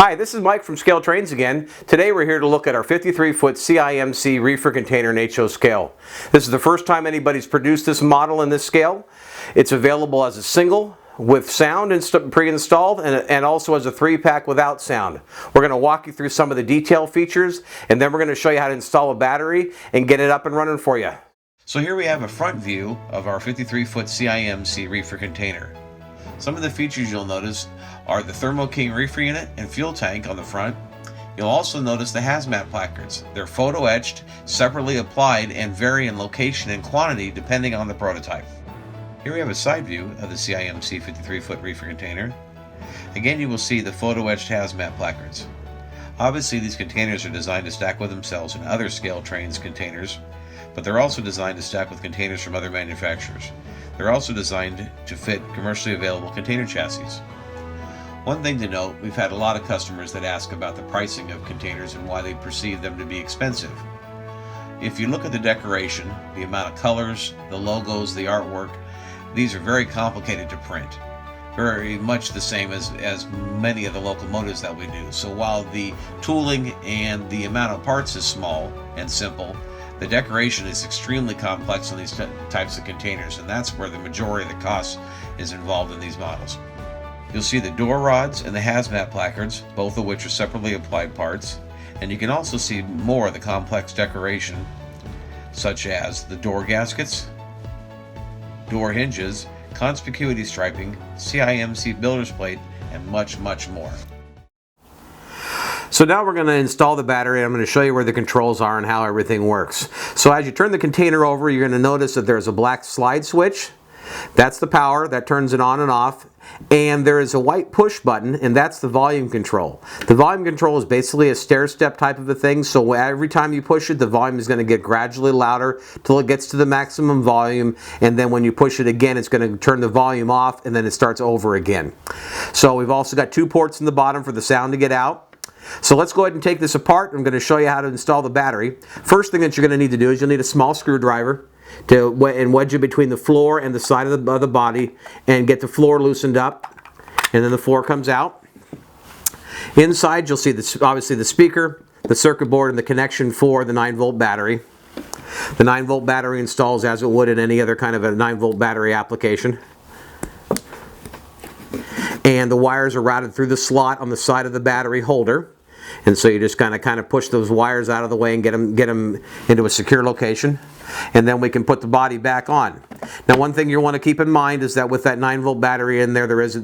Hi, this is Mike from Scale Trains again. Today we're here to look at our 53-foot CIMC reefer container in HO scale. This is the first time anybody's produced this model in this scale. It's available as a single with sound pre-installed and also as a 3-pack without sound. We're going to walk you through some of the detail features, and then we're going to show you how to install a battery and get it up and running for you. So here we have a front view of our 53-foot CIMC reefer container. Some of the features you'll notice are the Thermo King reefer unit and fuel tank on the front. You'll also notice the hazmat placards. They're photo etched, separately applied, and vary in location and quantity depending on the prototype. Here we have a side view of the CIMC 53-foot reefer container. Again, you will see the photo etched hazmat placards. Obviously, these containers are designed to stack with themselves in other Scale Trains containers, but they're also designed to stack with containers from other manufacturers. They're also designed to fit commercially available container chassis. One thing to note, we've had a lot of customers that ask about the pricing of containers and why they perceive them to be expensive. If you look at the decoration, the amount of colors, the logos, the artwork, these are very complicated to print. Very much the same as many of the locomotives that we do. So while the tooling and the amount of parts is small and simple, the decoration is extremely complex on these types of containers, and that's where the majority of the cost is involved in these models. You'll see the door rods and the hazmat placards, both of which are separately applied parts, and you can also see more of the complex decoration, such as the door gaskets, door hinges, conspicuity striping, CIMC builder's plate, and much, much more. So now we're going to install the battery. I'm going to show you where the controls are and how everything works. So as you turn the container over, you're going to notice that there's a black slide switch. That's the power that turns it on and off. And there is a white push button, and that's the volume control. The volume control is basically a stair-step type of a thing, so every time you push it, the volume is going to get gradually louder till it gets to the maximum volume, and then when you push it again, it's going to turn the volume off, and then it starts over again. So we've also got 2 ports in the bottom for the sound to get out. So let's go ahead and take this apart. I'm going to show you how to install the battery. First thing that you're going to need to do is you'll need a small screwdriver and wedge it between the floor and the side of the body and get the floor loosened up, and then the floor comes out. Inside you'll see obviously the speaker, the circuit board, and the connection for the 9-volt battery. The 9-volt battery installs as it would in any other kind of a 9-volt battery application. And the wires are routed through the slot on the side of the battery holder, and so you just kind of push those wires out of the way and get them into a secure location, and then we can put the body back on. Now, one thing you want to keep in mind is that with that 9-volt battery in there, there is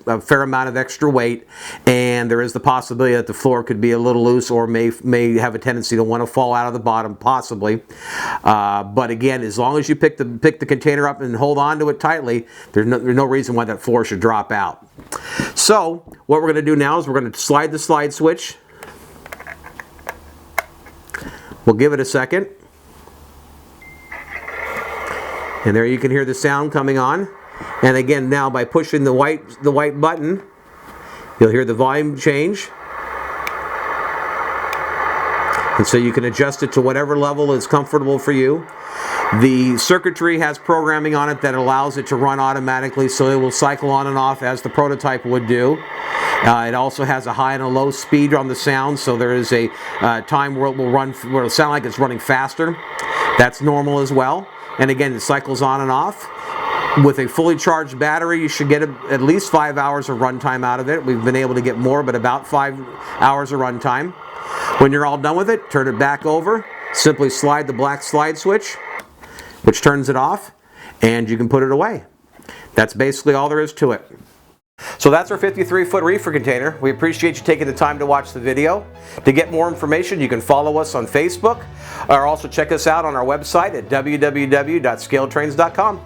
a fair amount of extra weight, and there is the possibility that the floor could be a little loose or may have a tendency to want to fall out of the bottom, possibly. But again, as long as you pick the container up and hold on to it tightly, there's no reason why that floor should drop out. So what we're going to do now is we're going to slide the slide switch. We'll give it a second. And there you can hear the sound coming on. And again, now by pushing the white button, you'll hear the volume change. And so you can adjust it to whatever level is comfortable for you. The circuitry has programming on it that allows it to run automatically, so it will cycle on and off as the prototype would do. It also has a high and a low speed on the sound, so there is a time where it'll sound like it's running faster. That's normal as well. And again, it cycles on and off. With a fully charged battery, you should get at least 5 hours of runtime out of it. We've been able to get more, but about 5 hours of runtime. When you're all done with it, turn it back over. Simply slide the black slide switch, which turns it off, and you can put it away. That's basically all there is to it. So that's our 53-foot reefer container. We appreciate you taking the time to watch the video. To get more information, you can follow us on Facebook, or also check us out on our website at www.scaletrains.com.